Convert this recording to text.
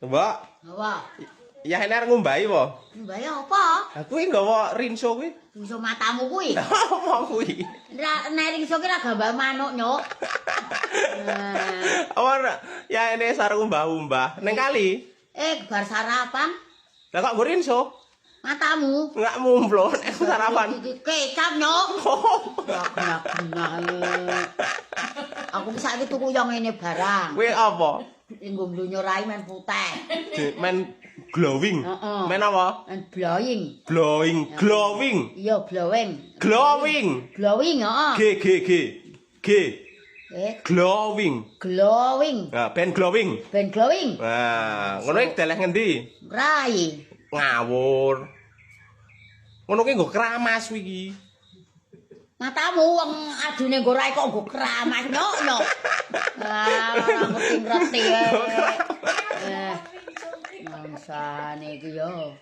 Mbak. Apa? Ya ini arep ngumbahi apa? Mbaya apa? Aku iki nggawa rinso kuwi. Rinso matamu kuwi. Apa kuwi? Nek rinso ki ra gambar manuk, Nyuk. Apa ya ini sarung umbah-umbah ning kali. Bar sarapan Lah kok nggo rinso? matamu. Enggak mumplo nek sarapan. Kecap, Nyuk. Aku saiki tuku yo ngene barang. Kuwi apa? Nggo mlunyo rai men putih. Men glowing. Men apa? Men blowing. Blowing, glowing. Iya, blowing. Glowing. Glowing, heeh. G. Glowing. Glowing. Nah, ben glowing. Ben glowing. Nah, ngono iki deleh ngendi? Rai. Ngawur. Ngono ki nggo keramas kuwi iki. Matamu wong adune nggo rai kok nggo keramas, Nyuk. Ora ngerti-ngerti wae. Bangsane iki yo.